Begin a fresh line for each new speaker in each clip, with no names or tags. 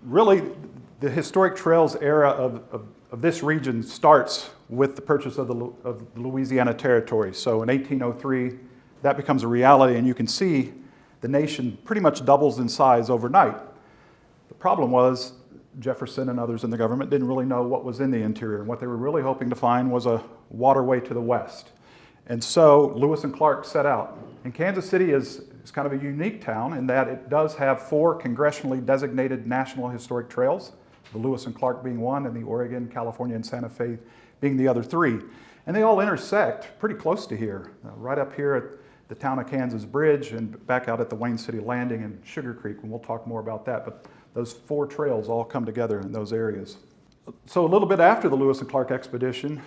really, the historic trails era of this region starts with the purchase of the Louisiana Territory. So in 1803, that becomes a reality, and you can see the nation pretty much doubles in size overnight. The problem was Jefferson and others in the government didn't really know what was in the interior, and what they were really hoping to find was a waterway to the west. And so Lewis and Clark set out. And Kansas City is kind of a unique town in that it does have 4 congressionally designated national historic trails, the Lewis and Clark being one, and the Oregon, California, and Santa Fe being the other 3. And they all intersect pretty close to here, right up here at the Town of Kansas Bridge and back out at the Wayne City Landing and Sugar Creek, and we'll talk more about that. But those 4 trails all come together in those areas. So a little bit after the Lewis and Clark expedition,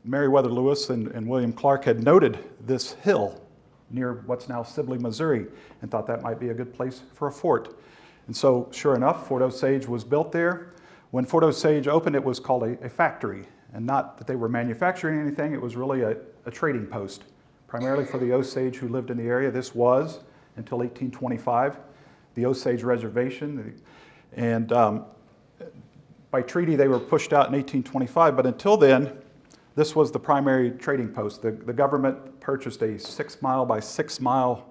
Meriwether Lewis and William Clark had noted this hill near what's now Sibley, Missouri, and thought that might be a good place for a fort. And so, sure enough, Fort Osage was built there. When Fort Osage opened, it was called a factory, and not that they were manufacturing anything, it was really a trading post, primarily for the Osage who lived in the area. This was, until 1825, the Osage Reservation, and by treaty they were pushed out in 1825, but until then, this was the primary trading post. The government purchased a 6-mile by 6-mile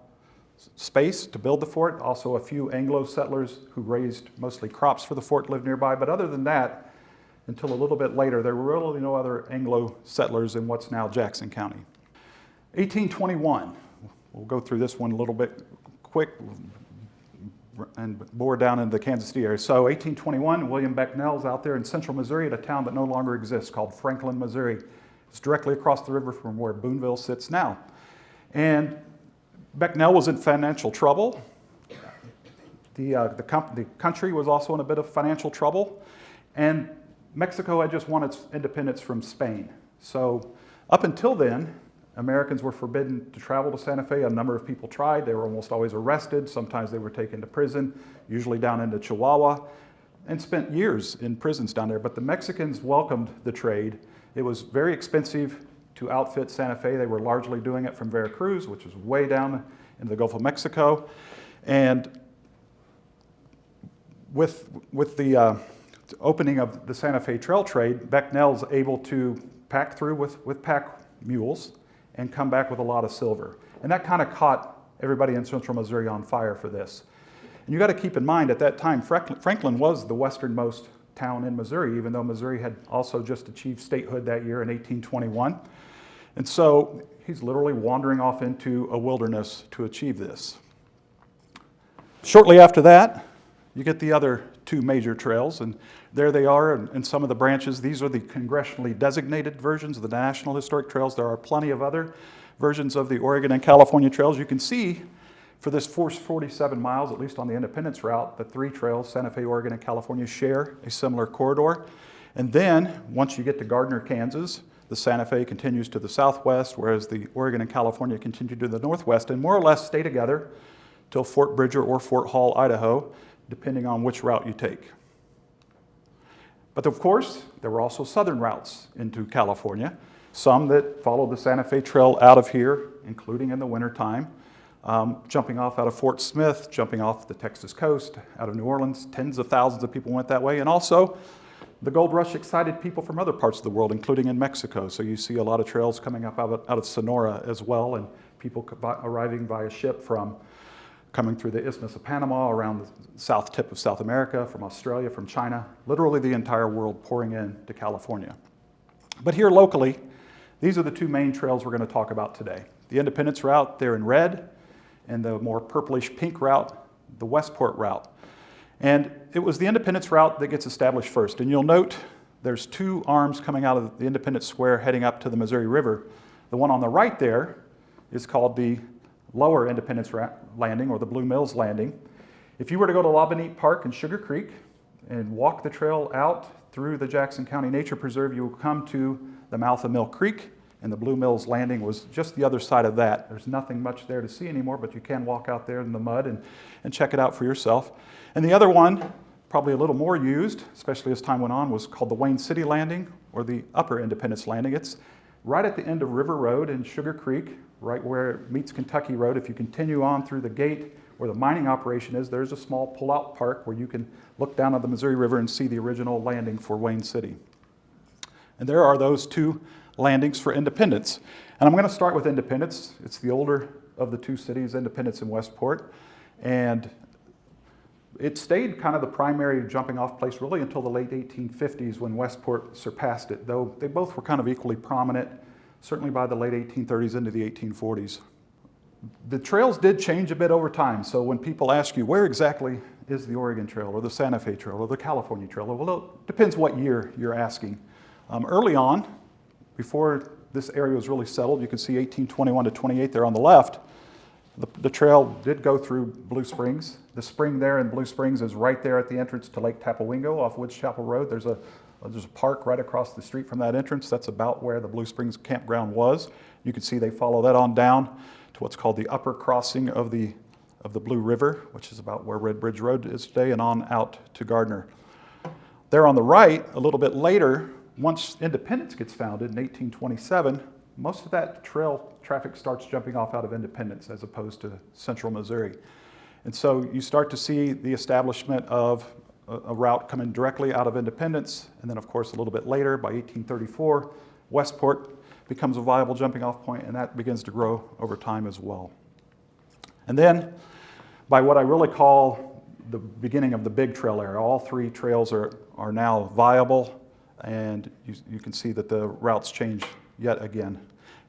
space to build the fort. Also a few Anglo settlers who raised mostly crops for the fort lived nearby. But other than that, until a little bit later, there were really no other Anglo settlers in what's now Jackson County. 1821, we'll go through this one a little bit quick and bore down into the Kansas City area. So 1821, William Becknell's out there in central Missouri at a town that no longer exists called Franklin, Missouri. It's directly across the river from where Boonville sits now. And Becknell was in financial trouble. The country was also in a bit of financial trouble. And Mexico had just won its independence from Spain. So up until then, Americans were forbidden to travel to Santa Fe. A number of people tried. They were almost always arrested. Sometimes they were taken to prison, usually down into Chihuahua, and spent years in prisons down there. But the Mexicans welcomed the trade. It was very expensive to outfit Santa Fe. They were largely doing it from Veracruz, which is way down in the Gulf of Mexico. And with the opening of the Santa Fe Trail trade, Becknell's able to pack through with pack mules and come back with a lot of silver. And that kind of caught everybody in central Missouri on fire for this. And you got to keep in mind, at that time, Franklin was the westernmost town in Missouri, even though Missouri had also just achieved statehood that year in 1821. And so he's literally wandering off into a wilderness to achieve this. Shortly after that, you get the other 2 major trails, and there they are in some of the branches. These are the congressionally designated versions of the National Historic Trails. There are plenty of other versions of the Oregon and California trails. You can see for this 47 miles, at least on the Independence route, the 3 trails, Santa Fe, Oregon, and California, share a similar corridor. And then, once you get to Gardner, Kansas, the Santa Fe continues to the southwest, whereas the Oregon and California continue to the northwest, and more or less stay together till Fort Bridger or Fort Hall, Idaho, depending on which route you take. But of course, there were also southern routes into California, some that followed the Santa Fe Trail out of here, including in the wintertime, jumping off out of Fort Smith, jumping off the Texas coast, out of New Orleans. Tens of thousands of people went that way. And also, the gold rush excited people from other parts of the world, including in Mexico. So you see a lot of trails coming up out of Sonora as well, and people arriving via ship from coming through the Isthmus of Panama, around the south tip of South America, from Australia, from China, literally the entire world pouring in to California. But here locally, these are the 2 main trails we're going to talk about today. The Independence route, there in red, and the more purplish pink route, the Westport route. And it was the Independence route that gets established first. And you'll note there's 2 arms coming out of the Independence Square heading up to the Missouri River. The one on the right there is called the Lower Independence Landing, or the Blue Mills Landing. If you were to go to Labonite Park in Sugar Creek and walk the trail out through the Jackson County Nature Preserve, you will come to the mouth of Mill Creek, and the Blue Mills Landing was just the other side of that. There's nothing much there to see anymore, but you can walk out there in the mud and check it out for yourself. And the other one, probably a little more used, especially as time went on, was called the Wayne City Landing, or the Upper Independence Landing. It's right at the end of River Road in Sugar Creek, right where it meets Kentucky Road. If you continue on through the gate where the mining operation is, there's a small pull-out park where you can look down on the Missouri River and see the original landing for Wayne City. And there are those two landings for Independence. And I'm going to start with Independence. It's the older of the two cities, Independence and Westport. And it stayed kind of the primary jumping off place really until the late 1850s when Westport surpassed it, though they both were kind of equally prominent, certainly by the late 1830s into the 1840s. The trails did change a bit over time, so when people ask you where exactly is the Oregon Trail or the Santa Fe Trail or the California Trail, well, it depends what year you're asking. Early on, before this area was really settled, you can see 1821 to 28 there on the left. The trail did go through Blue Springs. The spring there in Blue Springs is right there at the entrance to Lake Tapawingo off Woods Chapel Road. There's a park right across the street from that entrance. That's about where the Blue Springs campground was. You can see they follow that on down to what's called the upper crossing of the Blue River, which is about where Red Bridge Road is today, and on out to Gardner. There on the right, a little bit later, once Independence gets founded in 1827, most of that trail traffic starts jumping off out of Independence as opposed to central Missouri. And so you start to see the establishment of a route coming directly out of Independence, and then of course a little bit later, by 1834, Westport becomes a viable jumping off point, and that begins to grow over time as well. And then by what I really call the beginning of the big trail era, all three trails are now viable, and you can see that the routes change yet again.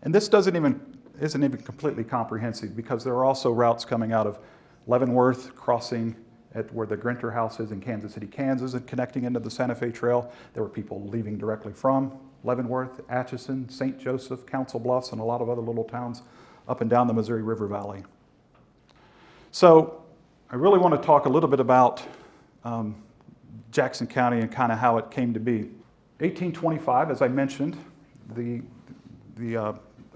And this isn't even completely comprehensive, because there are also routes coming out of Leavenworth, crossing at where the Grinter House is in Kansas City, Kansas, and connecting into the Santa Fe Trail. There were people leaving directly from Leavenworth, Atchison, St. Joseph, Council Bluffs, and a lot of other little towns up and down the Missouri River Valley. So I really want to talk a little bit about Jackson County and kind of how it came to be. 1825, as I mentioned, the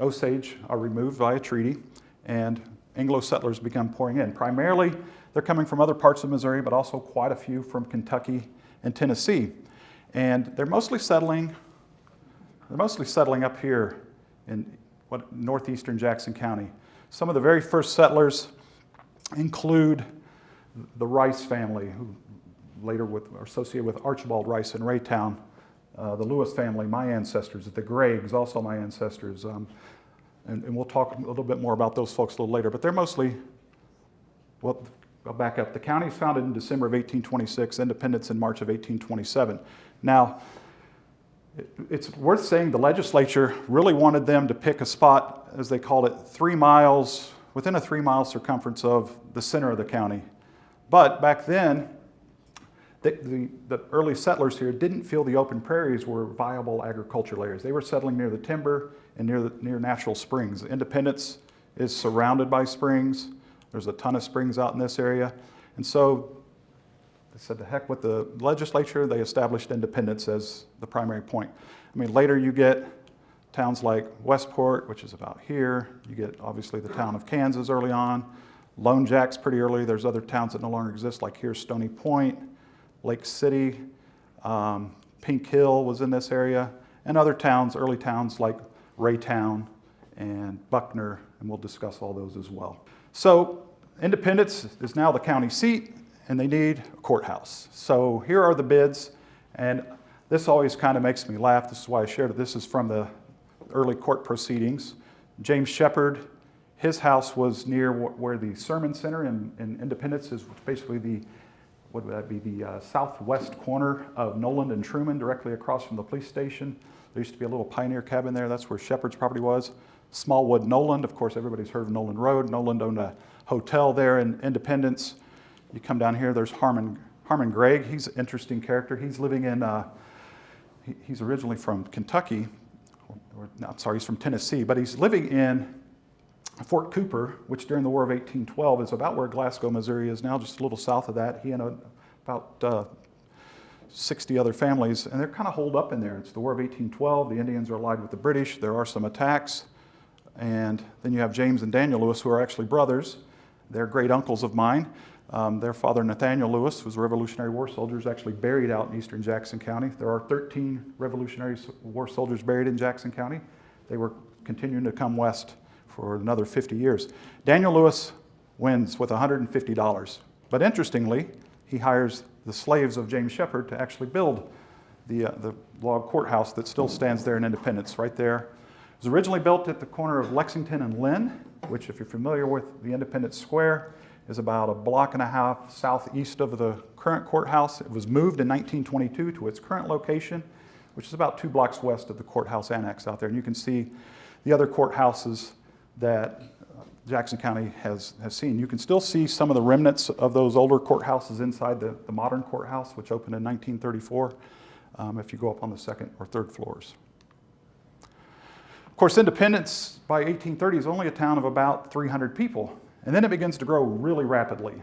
Osage are removed via treaty, and Anglo settlers began pouring in. Primarily, they're coming from other parts of Missouri, but also quite a few from Kentucky and Tennessee. And they're mostly settling up here in northeastern Jackson County. Some of the very first settlers include the Rice family, who later are associated with Archibald Rice in Raytown. The Lewis family, my ancestors, the Greggs, also my ancestors. And we'll talk a little bit more about those folks a little later, but they're mostly, well, I'll back up. The county was founded in December of 1826, Independence in March of 1827. Now, it's worth saying the legislature really wanted them to pick a spot, as they called it, 3 miles, within a 3-mile circumference of the center of the county. But back then, the early settlers here didn't feel the open prairies were viable agricultural areas. They were settling near the timber and near natural springs. Independence is surrounded by springs. There's a ton of springs out in this area. And so they said, to heck with the legislature, they established Independence as the primary point. I mean, later you get towns like Westport, which is about here. You get, obviously, the town of Kansas early on. Lone Jack's pretty early. There's other towns that no longer exist, like here's Stony Point, Lake City, Pink Hill was in this area, and other towns, early towns like Raytown and Buckner, and we'll discuss all those as well. So Independence is now the county seat, and they need a courthouse. So here are the bids, and this always kind of makes me laugh. This is why I shared it. This is from the early court proceedings. James Shepard, his house was near where the Sermon Center in Independence is, basically the southwest corner of Noland and Truman, directly across from the police station. There used to be a little pioneer cabin there. That's where Shepard's property was. Smallwood, Noland. Of course, everybody's heard of Noland Road. Noland owned a hotel there in Independence. You come down here, there's Harmon Gregg. He's an interesting character. He's living in, he's originally from Kentucky, he's from Tennessee, but he's living in Fort Cooper, which during the War of 1812 is about where Glasgow, Missouri is now, just a little south of that. He and about 60 other families, and they're kind of holed up in there. It's the War of 1812. The Indians are allied with the British. There are some attacks. And then you have James and Daniel Lewis, who are actually brothers. They're great uncles of mine. Their father, Nathaniel Lewis, was a Revolutionary War soldier, is actually buried out in eastern Jackson County. There are 13 Revolutionary War soldiers buried in Jackson County. They were continuing to come west for another 50 years. Daniel Lewis wins with $150. But interestingly, he hires the slaves of James Shepherd to actually build the log courthouse that still stands there in Independence, right there. It was originally built at the corner of Lexington and Lynn, which, if you're familiar with the Independence Square, is about a block and a half southeast of the current courthouse. It was moved in 1922 to its current location, which is about 2 blocks west of the courthouse annex out there. And you can see the other courthouses that Jackson County has seen. You can still see some of the remnants of those older courthouses inside the modern courthouse, which opened in 1934, if you go up on the 2nd or 3rd floors. Of course, Independence by 1830 is only a town of about 300 people. And then it begins to grow really rapidly.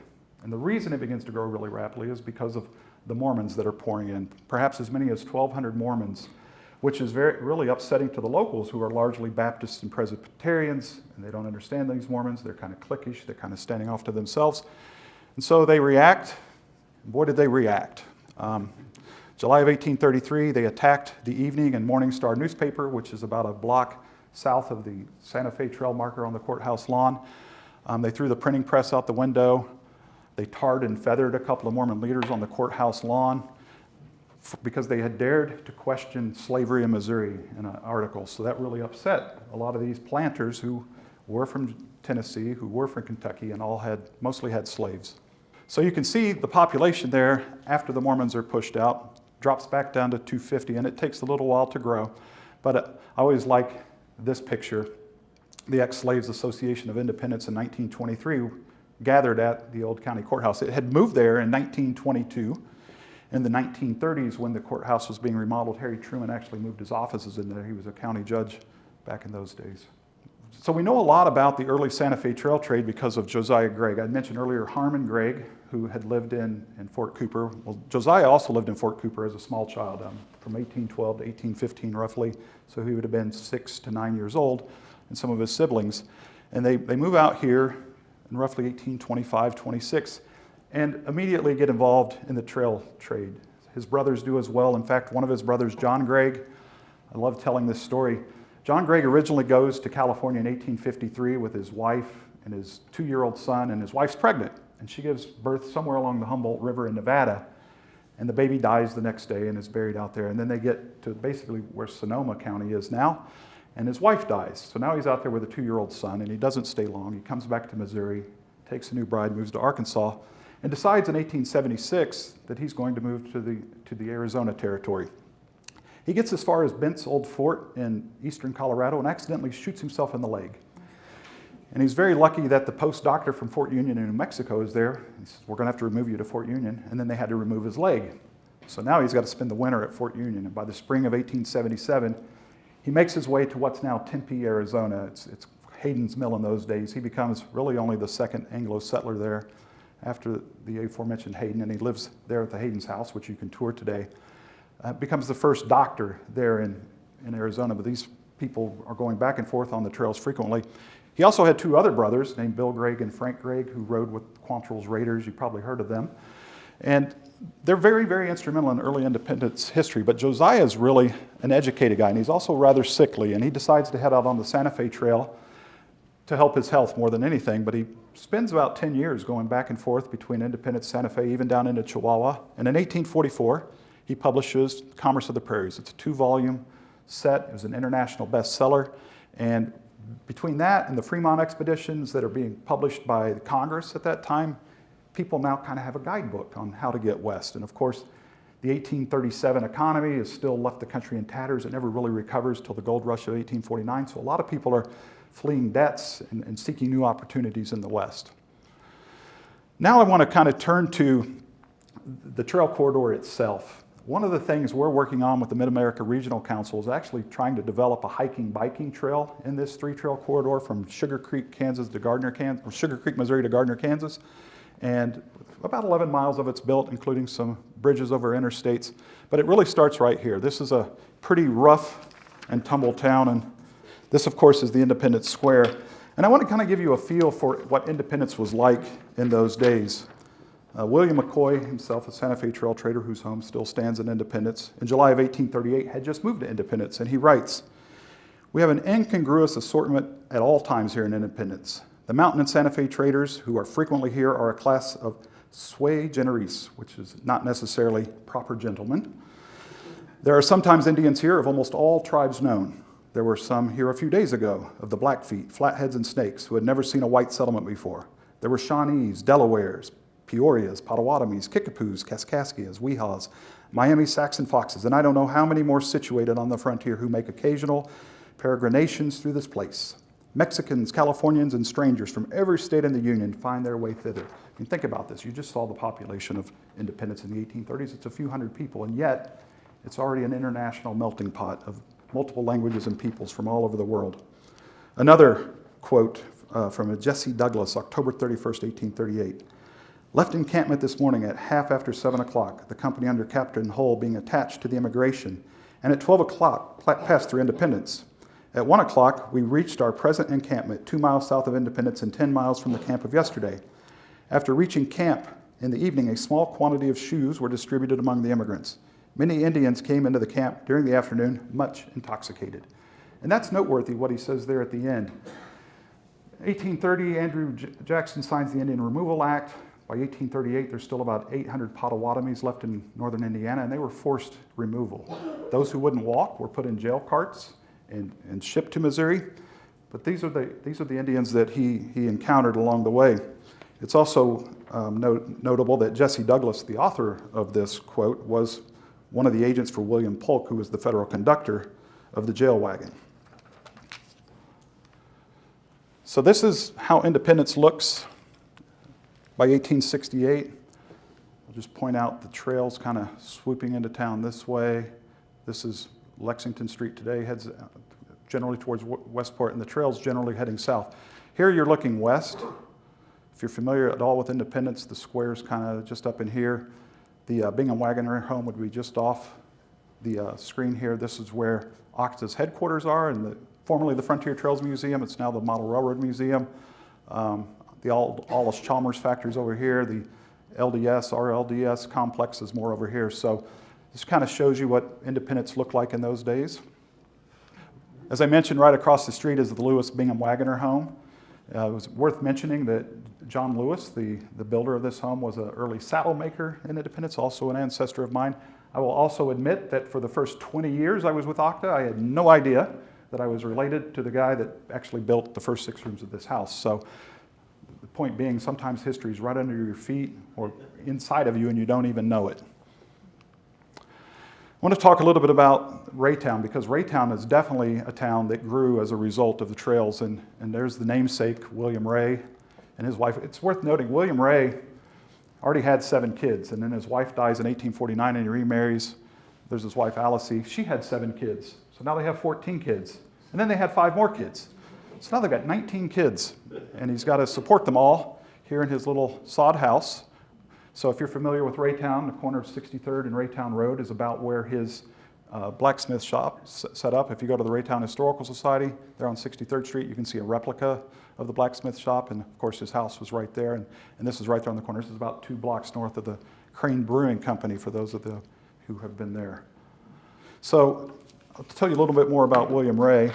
And the reason it begins to grow really rapidly is because of the Mormons that are pouring in. Perhaps as many as 1,200 Mormons, which is really upsetting to the locals, who are largely Baptists and Presbyterians, and they don't understand these Mormons. They're kind of cliquish. They're kind of standing off to themselves. And so they react. Boy, did they react. July of 1833, they attacked the Evening and Morning Star newspaper, which is about a block south of the Santa Fe Trail marker on the courthouse lawn. They threw the printing press out the window. They tarred and feathered a couple of Mormon leaders on the courthouse lawn because they had dared to question slavery in Missouri in an article. So that really upset a lot of these planters who were from Tennessee, who were from Kentucky, and mostly had slaves. So you can see the population there, after the Mormons are pushed out, drops back down to 250, and it takes a little while to grow. But I always like this picture. The Ex-Slaves Association of Independence in 1923 gathered at the old county courthouse. It had moved there in 1922. In the 1930s, when the courthouse was being remodeled, Harry Truman actually moved his offices in there. He was a county judge back in those days. So we know a lot about the early Santa Fe Trail trade because of Josiah Gregg. I mentioned earlier Harmon Gregg, who had lived in Fort Cooper. Well, Josiah also lived in Fort Cooper as a small child, from 1812 to 1815 roughly. So he would have been 6 to 9 years old, and some of his siblings. And they move out here in roughly 1825, 26, and immediately get involved in the trail trade. His brothers do as well. In fact, one of his brothers, John Gregg, I love telling this story. John Gregg originally goes to California in 1853 with his wife and his 2-year-old son, and his wife's pregnant, and she gives birth somewhere along the Humboldt River in Nevada, and the baby dies the next day and is buried out there. And then they get to basically where Sonoma County is now, and his wife dies. So now he's out there with a 2-year-old son, and he doesn't stay long. He comes back to Missouri, takes a new bride, moves to Arkansas, and decides in 1876 that he's going to move to the Arizona territory. He gets as far as Bent's old fort in eastern Colorado and accidentally shoots himself in the leg. And he's very lucky that the post doctor from Fort Union in New Mexico is there. He says, "We're going to have to remove you to Fort Union." And then they had to remove his leg. So now he's got to spend the winter at Fort Union. And by the spring of 1877, he makes his way to what's now Tempe, Arizona. It's Hayden's Mill in those days. He becomes really only the second Anglo settler there after the aforementioned Hayden, and he lives there at the Hayden's house, which you can tour today. Becomes the first doctor there in Arizona, but these people are going back and forth on the trails frequently. He also had 2 other brothers named Bill Gregg and Frank Gregg, who rode with Quantrill's Raiders. You probably heard of them. And they're very, very instrumental in early independence history, but Josiah is really an educated guy, and he's also rather sickly, and he decides to head out on the Santa Fe Trail to help his health more than anything, but he spends about 10 years going back and forth between Independence, Santa Fe, even down into Chihuahua. And in 1844, he publishes Commerce of the Prairies. It's a 2-volume set. It was an international bestseller. And between that and the Fremont expeditions that are being published by Congress at that time, people now kind of have a guidebook on how to get west. And of course, the 1837 economy has still left the country in tatters. It never really recovers till the gold rush of 1849. So a lot of people are fleeing debts and seeking new opportunities in the West. Now I want to kind of turn to the trail corridor itself. One of the things we're working on with the Mid-America Regional Council is actually trying to develop a hiking-biking trail in this 3-trail corridor from Sugar Creek, Kansas to Gardner, Kansas, or Sugar Creek, Missouri to Gardner, Kansas. And about 11 miles of it's built, including some bridges over interstates. But it really starts right here. This is a pretty rough and tumble town, and this, of course, is the Independence Square. And I want to kind of give you a feel for what Independence was like in those days. William McCoy himself, a Santa Fe Trail trader whose home still stands in Independence, in July of 1838 had just moved to Independence, and he writes, "We have an incongruous assortment at all times here in Independence. The mountain and Santa Fe traders who are frequently here are a class of sui generis, which is not necessarily proper gentlemen. There are sometimes Indians here of almost all tribes known. There were some here a few days ago of the Blackfeet, Flatheads, and Snakes who had never seen a white settlement before. There were Shawnees, Delawares, Peorias, Potawatomis, Kickapoos, Kaskaskias, Weehaws, Miami Saxon Foxes, and I don't know how many more situated on the frontier who make occasional peregrinations through this place. Mexicans, Californians, and strangers from every state in the Union find their way thither. And think about this. You just saw the population of Independence in the 1830s. It's a few hundred people, and yet it's already an international melting pot of multiple languages and peoples from all over the world. Another quote from Jesse Douglas, October 31st, 1838. Left encampment this morning at half after 7 o'clock, the company under Captain Hull being attached to the Immigration, and at 12 o'clock passed through Independence. At 1 o'clock, we reached our present encampment 2 miles south of Independence and 10 miles from the camp of yesterday. After reaching camp in the evening, a small quantity of shoes were distributed among the immigrants. Many Indians came into the camp during the afternoon, much intoxicated. And that's noteworthy what he says there at the end. 1830, Andrew Jackson signs the Indian Removal Act. By 1838, there's still about 800 Potawatomis left in northern Indiana, and they were forced removal. Those who wouldn't walk were put in jail carts and shipped to Missouri. But these are the Indians that he encountered along the way. It's also notable that Jesse Douglas, the author of this quote, was one of the agents for William Polk, who was the federal conductor of the jail wagon. So this is how Independence looks by 1868. I'll just point out the trails kind of swooping into town this way. This is Lexington Street today, heads generally towards Westport, and the trail's generally heading south. Here you're looking west. If you're familiar at all with Independence, the square's kind of just up in here. The Bingham Wagoner home would be just off the screen here. This is where OCTA's headquarters are, and formerly the Frontier Trails Museum. It's now the Model Railroad Museum. The Allis Chalmers factory's over here. The LDS, RLDS complex is more over here. So this kind of shows you what Independence looked like in those days. As I mentioned, right across the street is the Lewis Bingham Wagoner home. It was worth mentioning that John Lewis, the builder of this home, was an early saddle maker in Independence, also an ancestor of mine. I will also admit that for the first 20 years I was with OCTA, I had no idea that I was related to the guy that actually built the first 6 rooms of this house. So the point being, sometimes history is right under your feet or inside of you and you don't even know it. I want to talk a little bit about Raytown, because Raytown is definitely a town that grew as a result of the trails, and there's the namesake, William Ray, and his wife. It's worth noting, William Ray already had 7 kids, and then his wife dies in 1849 and he remarries. There's his wife, Alice. She had 7 kids, so now they have 14 kids, and then they had 5 more kids. So now they've got 19 kids, and he's got to support them all here in his little sod house. So if you're familiar with Raytown, the corner of 63rd and Raytown Road is about where his blacksmith shop set up. If you go to the Raytown Historical Society, there on 63rd Street, you can see a replica of the blacksmith shop, and of course his house was right there, and this is right there on the corner. This is about 2 blocks north of the Crane Brewing Company, for those of you who have been there. So I'll tell you a little bit more about William Ray.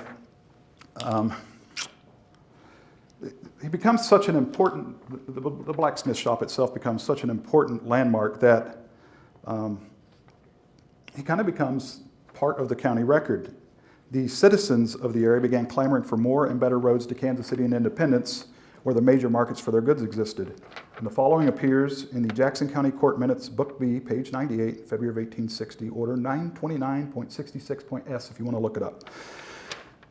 He becomes such an important, the blacksmith shop itself becomes such an important landmark that he kind of becomes part of the county record. The citizens of the area began clamoring for more and better roads to Kansas City and Independence, where the major markets for their goods existed. And the following appears in the Jackson County Court Minutes, Book B, page 98, February of 1860, Order 929.66.S, if you want to look it up.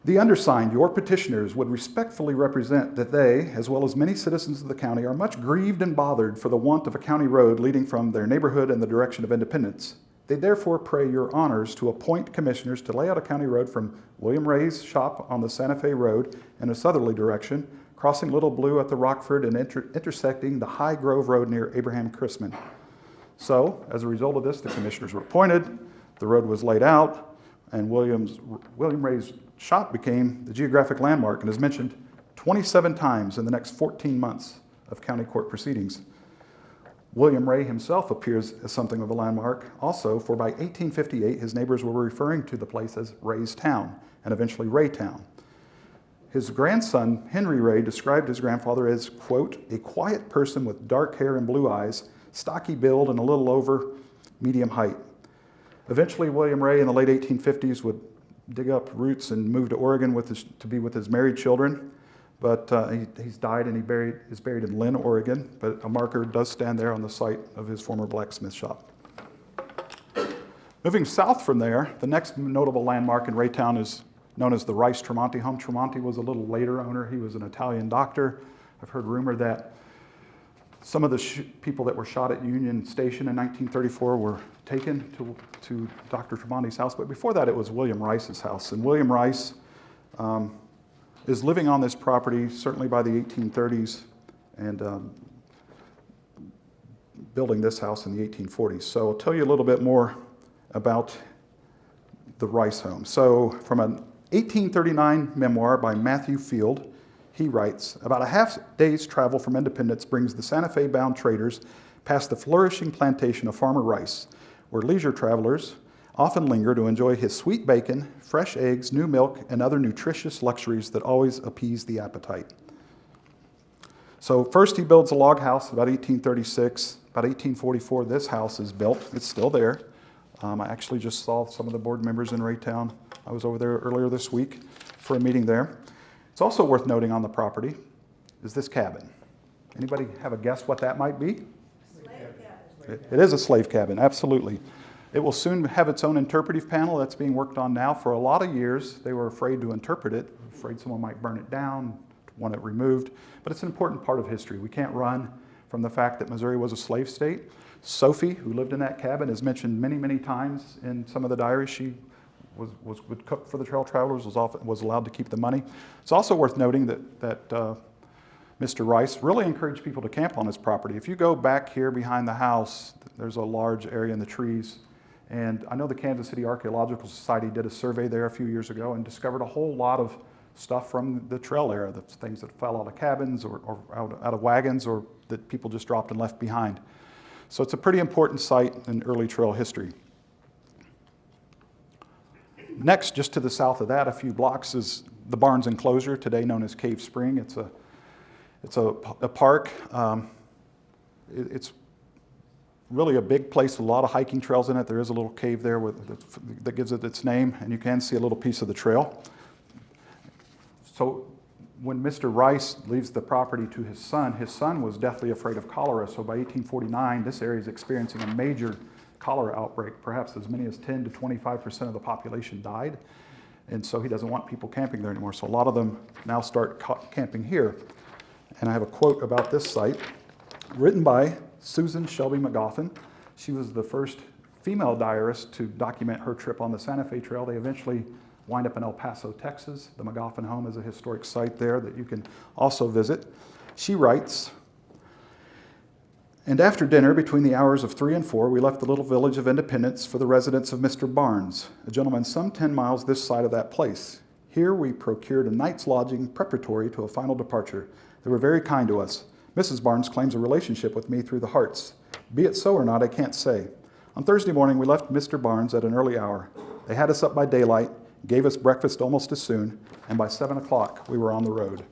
The undersigned, your petitioners, would respectfully represent that they, as well as many citizens of the county, are much grieved and bothered for the want of a county road leading from their neighborhood in the direction of Independence. They therefore pray your honors to appoint commissioners to lay out a county road from William Ray's shop on the Santa Fe Road in a southerly direction, crossing Little Blue at the Rockford and intersecting the High Grove Road near Abraham Chrisman. So, as a result of this, the commissioners were appointed, the road was laid out, and William Ray's shop became the geographic landmark and is mentioned 27 times in the next 14 months of county court proceedings. William Ray himself appears as something of a landmark also, for by 1858 his neighbors were referring to the place as Ray's Town and eventually Raytown. His grandson, Henry Ray, described his grandfather as, quote, a quiet person with dark hair and blue eyes, stocky build, and a little over medium height. Eventually, William Ray in the late 1850s would dig up roots and move to Oregon to be with his married children. But he's died and is buried in Lynn, Oregon. But a marker does stand there on the site of his former blacksmith shop. Moving south from there, the next notable landmark in Raytown is known as the Rice Tremonti home. Tremonti was a little later owner. He was an Italian doctor. I've heard rumor that some of the people that were shot at Union Station in 1934 were taken to Dr. Tremonti's house. But before that, it was William Rice's house. And William Rice is living on this property, certainly by the 1830s, and building this house in the 1840s. So I'll tell you a little bit more about the Rice home. So from an 1839 memoir by Matthew Field, he writes, about a half day's travel from Independence brings the Santa Fe-bound traders past the flourishing plantation of Farmer Rice, where leisure travelers often linger to enjoy his sweet bacon, fresh eggs, new milk, and other nutritious luxuries that always appease the appetite. So first he builds a log house about 1836. About 1844, this house is built. It's still there. I actually just saw some of the board members in Raytown. I was over there earlier this week for a meeting there. It's also worth noting on the property is this cabin. Anybody have a guess what that might be?
Slave cabin.
It is a slave cabin, absolutely. It will soon have its own interpretive panel that's being worked on now. For a lot of years, they were afraid to interpret it, afraid someone might burn it down, want it removed. But it's an important part of history. We can't run from the fact that Missouri was a slave state. Sophie, who lived in that cabin, is mentioned many, many times in some of the diaries. She would cook for the trail travelers, was allowed to keep the money. It's also worth noting that Mr. Rice really encouraged people to camp on his property. If you go back here behind the house, there's a large area in the trees. And I know the Kansas City Archaeological Society did a survey there a few years ago and discovered a whole lot of stuff from the trail era, the things that fell out of cabins or out of wagons or that people just dropped and left behind. So it's a pretty important site in early trail history. Next, just to the south of that, a few blocks, is the Barnes Enclosure, today known as Cave Spring. It's a park. It's really a big place, a lot of hiking trails in it. There is a little cave there that gives it its name, and you can see a little piece of the trail. So when Mr. Rice leaves the property to his son was deathly afraid of cholera. So by 1849, this area is experiencing a major cholera outbreak. Perhaps as many as 10 to 25% of the population died. And so he doesn't want people camping there anymore. So a lot of them now start camping here. And I have a quote about this site, written by Susan Shelby McGoffin. She was the first female diarist to document her trip on the Santa Fe Trail. They eventually wind up in El Paso, Texas. The McGoffin home is a historic site there that you can also visit. She writes, and after dinner, between the hours of 3 and 4, we left the little village of Independence for the residence of Mr. Barnes, a gentleman some 10 miles this side of that place. Here we procured a night's lodging preparatory to a final departure. They were very kind to us. Mrs. Barnes claims a relationship with me through the Harts. Be it so or not, I can't say. On Thursday morning, we left Mr. Barnes at an early hour. They had us up by daylight, gave us breakfast almost as soon, and by 7 o'clock, we were on the road.